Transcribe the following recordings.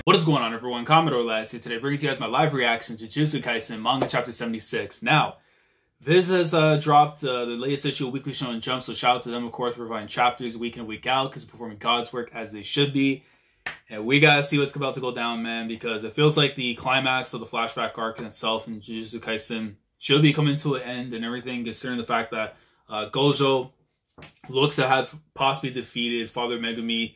What is going on, everyone? Commodore Last here today, bringing to you guys my live reaction to Jujutsu Kaisen manga chapter 76. Now, Viz has dropped the latest issue of Weekly Shonen Jump, so shout out to them, of course, for providing chapters week in and week out, because they're performing God's work as they should be. And we gotta see what's about to go down, man, because it feels like the climax of the flashback arc in itself in Jujutsu Kaisen should be coming to an end and everything, considering the fact that Gojo looks to have possibly defeated Father Megumi.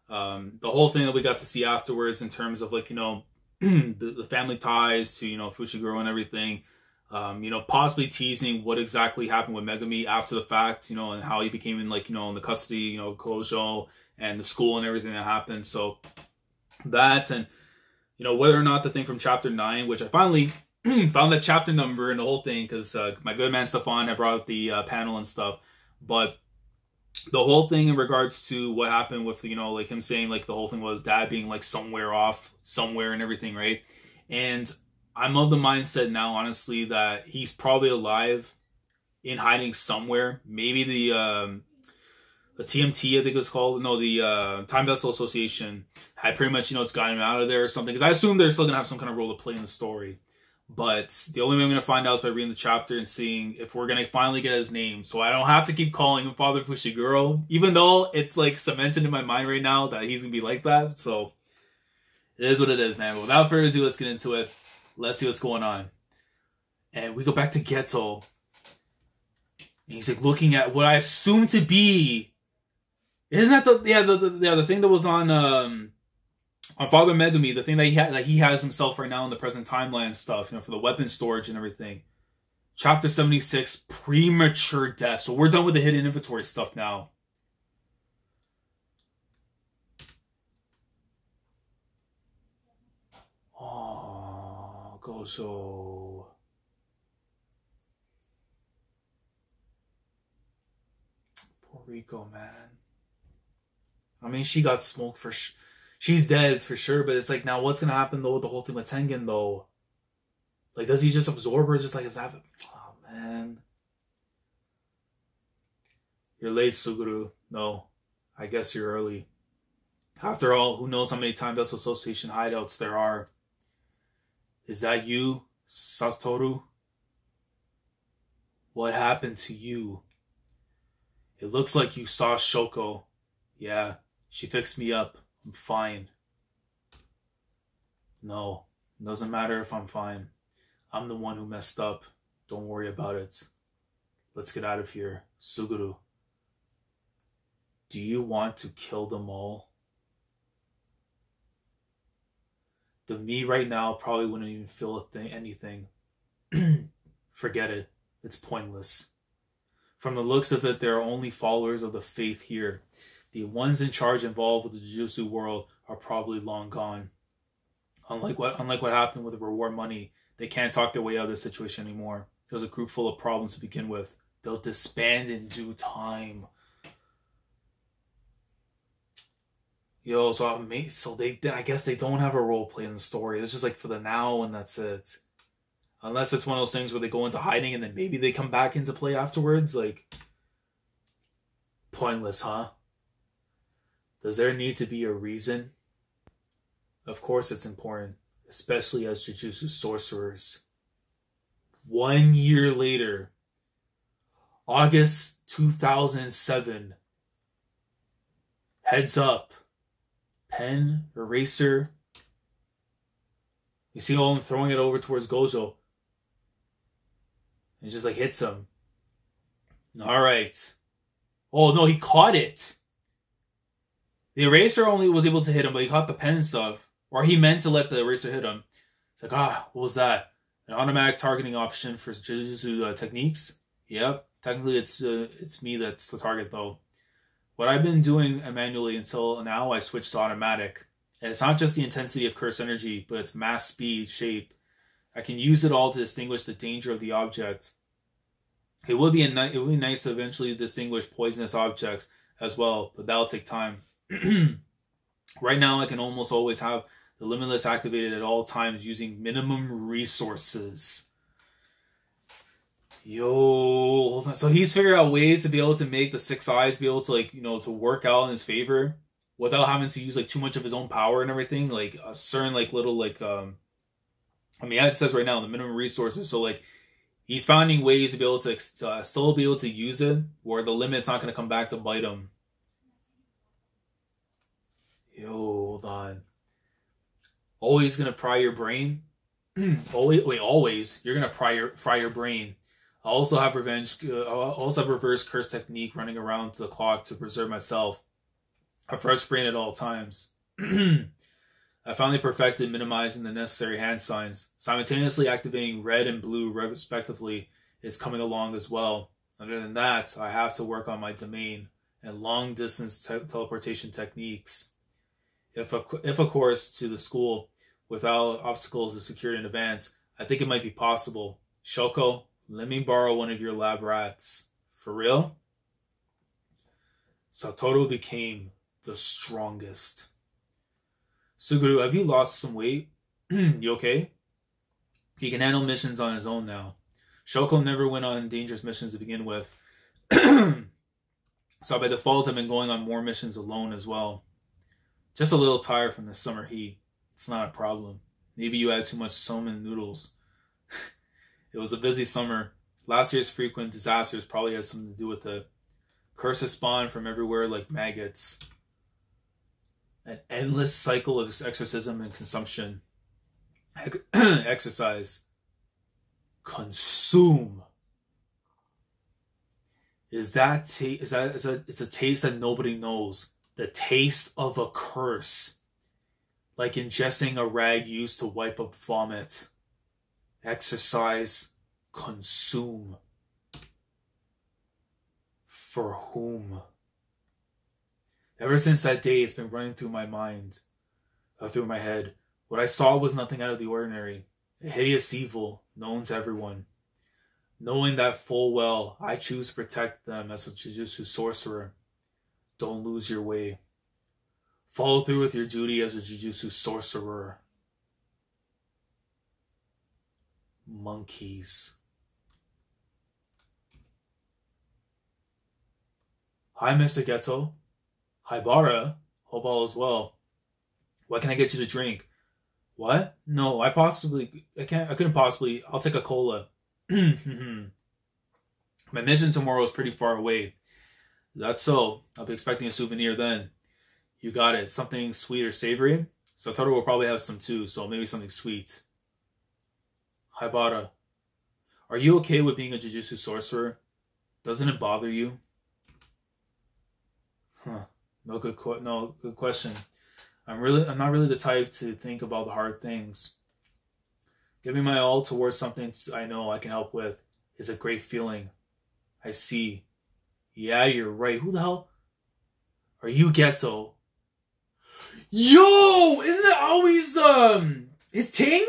The whole thing that we got to see afterwards in terms of, like, you know, the family ties to, you know, Fushiguro and everything, you know, possibly teasing what exactly happened with Megumi after the fact, you know, and how he became in, like, you know, in the custody, you know, Gojo and the school and everything that happened. So that, and, you know, whether or not the thing from chapter 9, which I finally found that chapter number and the whole thing, because my good man Stefan had brought up the panel and stuff, but the whole thing in regards to what happened with, you know, like him saying, like, the whole thing was dad being, like, somewhere off, somewhere and everything, right? And I'm of the mindset now, honestly, that he's probably alive in hiding somewhere. Maybe the TMT, I think it was called. No, the Time Vessel Association had pretty much, you know, gotten him out of there or something. Because I assume they're still going to have some kind of role to play in the story. But the only way I'm going to find out is by reading the chapter and seeing if we're going to finally get his name. So I don't have to keep calling him Father Fushiguro, even though it's, like, cemented in my mind right now that he's going to be like that. So it is what it is, man. But without further ado, let's get into it. Let's see what's going on. And we go back to Geto. And he's, like, looking at what I assume to be... Isn't that the thing that was on Father Megumi, the thing that he has himself right now in the present timeline stuff, you know, for the weapon storage and everything. Chapter 76, premature death. So we're done with the hidden inventory stuff now. Oh, Gojo. Poor Rico, man. I mean, she got smoked for she's dead for sure, but it's like, now what's gonna happen though with the whole thing with Tengen though? Like, does he just absorb her? Just like, is that... Oh, man. You're late, Suguru. No, I guess you're early. After all, who knows how many Time Vessel Association hideouts there are? Is that you, Satoru? What happened to you? It looks like you saw Shoko. Yeah, she fixed me up. I'm fine. No, it doesn't matter if I'm fine. I'm the one who messed up. Don't worry about it. Let's get out of here. Suguru. Do you want to kill them all? The me right now probably wouldn't even feel anything. Forget it. It's pointless. From the looks of it, there are only followers of the faith here. The ones in charge involved with the Jujutsu world are probably long gone. Unlike what happened with the reward money, they can't talk their way out of this situation anymore. There's a group full of problems to begin with. They'll disband in due time. Yo, so I guess they don't have a role play in the story. It's just like for the now, and that's it. Unless it's one of those things where they go into hiding and then maybe they come back into play afterwards. Like, pointless, huh? Does there need to be a reason? Of course it's important, especially as Jujutsu sorcerers. 1 year later, August 2007. Heads up. Pen, eraser. You see all him throwing it over towards Gojo. And it just, like, hits him. Alright. Oh no, he caught it. The eraser only was able to hit him, but he caught the pen and stuff. Or he meant to let the eraser hit him. It's like, what was that? An automatic targeting option for Jujutsu techniques? Yep. Technically, it's me that's the target, though. What I've been doing manually until now, I switched to automatic. And it's not just the intensity of curse energy, but its mass, speed, shape. I can use it all to distinguish the danger of the object. It would be nice to eventually distinguish poisonous objects as well, but that'll take time. Right now, I can almost always have the Limitless activated at all times using minimum resources. Yo, hold on. So he's figured out ways to be able to make the 6 eyes be able to, like, you know, to work out in his favor without having to use like too much of his own power and everything. Like a certain like little like I mean, as it says right now, the minimum resources. So like he's finding ways to be able to still be able to use it where the limit's not going to come back to bite him. Yo, hold on. Always gonna pry your brain. Always. You're gonna fry your brain. I also have revenge. I also have reverse curse technique running around the clock to preserve myself. A fresh brain at all times. I finally perfected minimizing the necessary hand signs. Simultaneously activating red and blue respectively is coming along as well. Other than that, I have to work on my domain and long distance teleportation techniques. If a course to the school without obstacles is secured in advance, I think it might be possible. Shoko, let me borrow one of your lab rats. For real? Satoru became the strongest. Suguru, have you lost some weight? You okay? He can handle missions on his own now. Shoko never went on dangerous missions to begin with. So by default, I've been going on more missions alone as well. Just a little tired from the summer heat. It's not a problem. Maybe you had too much somen noodles. It was a busy summer. Last year's frequent disasters probably had something to do with it. Curses spawn from everywhere like maggots. An endless cycle of exorcism and consumption. Exercise. Consume. It's a taste that nobody knows. The taste of a curse. Like ingesting a rag used to wipe up vomit. Exercise. Consume. For whom? Ever since that day, it's been running through my mind. Through my head. What I saw was nothing out of the ordinary. A hideous evil known to everyone. Knowing that full well, I choose to protect them as a Jujutsu sorcerer. Don't lose your way. Follow through with your duty as a Jujutsu sorcerer. Monkeys. Hi, Mr. Geto. Hi, Bara. Hope all is well. What can I get you to drink? What? No, I couldn't possibly. I'll take a cola. My mission tomorrow is pretty far away. That's so. I'll be expecting a souvenir then. You got it. Something sweet or savory? Satoru will probably have some too, so maybe something sweet. Haibara. Are you okay with being a Jujutsu sorcerer? Doesn't it bother you? Huh. Good question. I'm not really the type to think about the hard things. Giving my all towards something I know I can help with is a great feeling. I see. Yeah, you're right. Who the hell are you, Geto? Yo! Isn't it always, his Ting?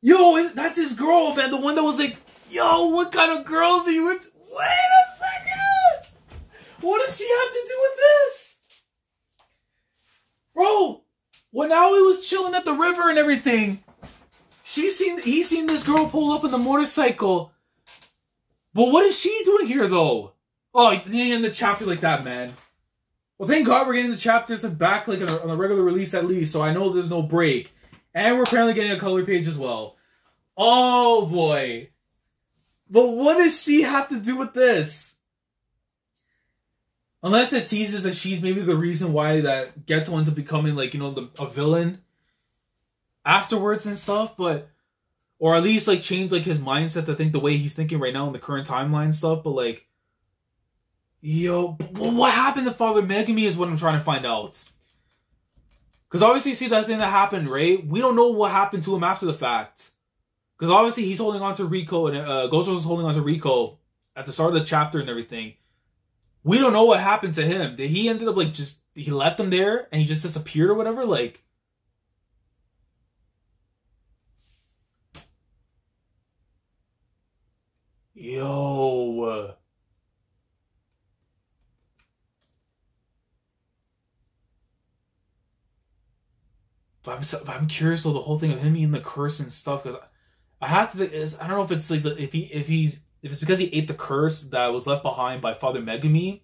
Yo, that's his girl, man. The one that was like, yo, what kind of girl is he with? Wait a second! What does she have to do with this? Bro, when Aoi was chilling at the river and everything, he's seen this girl pull up in the motorcycle. But what is she doing here, though? Oh, you didn't end the chapter like that, man. Well, thank God we're getting the chapters back like on a regular release at least, so I know there's no break. And we're apparently getting a color page as well. Oh, boy. But what does she have to do with this? Unless it teases that she's maybe the reason why that Geto ends up becoming, like, you know, a villain afterwards and stuff, but... Or at least, like, change, like, his mindset to think the way he's thinking right now in the current timeline stuff, but, like... Yo, what happened to Father Megumi is what I'm trying to find out. Because obviously, see that thing that happened, right? We don't know what happened to him after the fact. Because obviously, he's holding on to Riko, and Gojo's holding on to Riko at the start of the chapter and everything. We don't know what happened to him. Did he ended up, like, just... He left him there, and he just disappeared or whatever? Like... Yo... But I'm curious though, the whole thing of him eating the curse and stuff, because I have to. I don't know if it's like if it's because he ate the curse that was left behind by Father Megumi,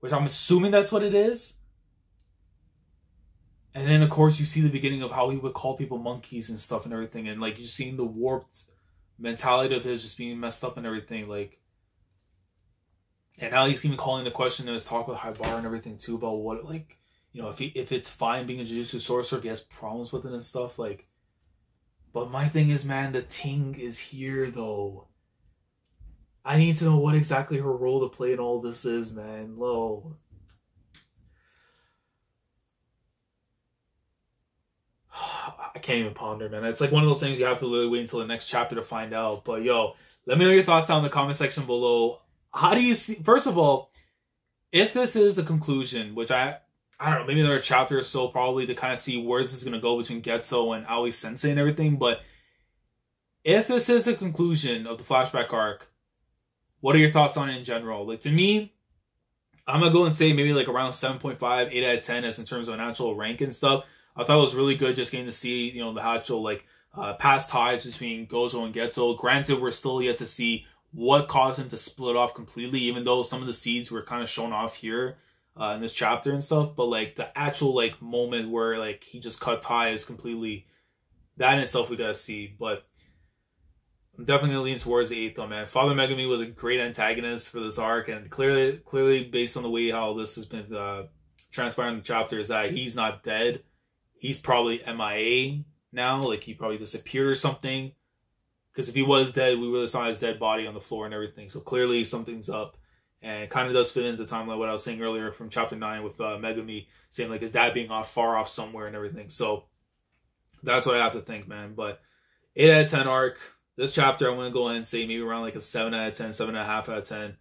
which I'm assuming that's what it is. And then, of course, you see the beginning of how he would call people monkeys and stuff and everything. And, like, you're seeing the warped mentality of his just being messed up and everything. Like, and now he's even calling the question in his talk with Haibara and everything, too, about what, like, you know, if it's fine being a Jujutsu sorcerer, if he has problems with it and stuff, like. But my thing is, man, the Ting is here, though. I need to know what exactly her role to play in all this is, man. I can't even ponder, man. It's like one of those things you have to literally wait until the next chapter to find out. But yo, let me know your thoughts down in the comment section below. How do you see, first of all, if this is the conclusion, which I don't know, maybe another chapter or so probably to kind of see where this is going to go between Geto and Aoi Sensei and everything. But if this is the conclusion of the flashback arc, what are your thoughts on it in general? Like, to me, I'm going to go and say maybe like around 7.5, 8 out of 10 as in terms of an actual rank and stuff. I thought it was really good just getting to see, you know, the actual, like, past ties between Gojo and Geto. Granted, we're still yet to see what caused him to split off completely, even though some of the seeds were kind of shown off here in this chapter and stuff. But, like, the actual, like, moment where, like, he just cut ties completely, that in itself we gotta see. But I'm definitely gonna lean towards the 8th, though, man. Father Megumi was a great antagonist for this arc, and clearly based on the way how this has been transpiring in the chapter, is that he's not dead. He's probably MIA now, like he probably disappeared or something. Because if he was dead, we really saw his dead body on the floor and everything. So clearly something's up. And it kind of does fit into the timeline what I was saying earlier from chapter 9 with Megumi saying like his dad being far off somewhere and everything. So that's what I have to think, man. But 8 out of 10 arc. This chapter, I'm going to go ahead and say maybe around like a 7 out of 10, 7.5 out of 10.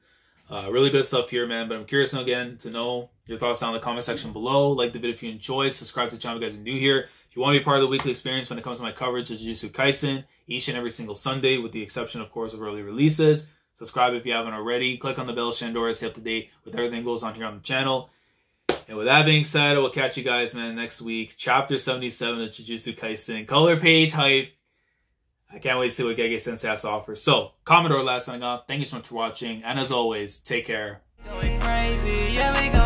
Really good stuff here, man. But I'm curious again to know your thoughts down in the comment section below. Like the video if you enjoyed. Subscribe to the channel if you guys are new here. If you want to be part of the weekly experience when it comes to my coverage of Jujutsu Kaisen each and every single Sunday, with the exception, of course, of early releases. Subscribe if you haven't already. Click on the bell, Shandora, to stay up to date with everything that goes on here on the channel. And with that being said, I will catch you guys, man, next week. Chapter 77 of Jujutsu Kaisen. Color page hype. I can't wait to see what Gege Sensei has to offer. So, Commodore last signing off. Thank you so much for watching. And as always, take care. Going crazy, yeah, we go.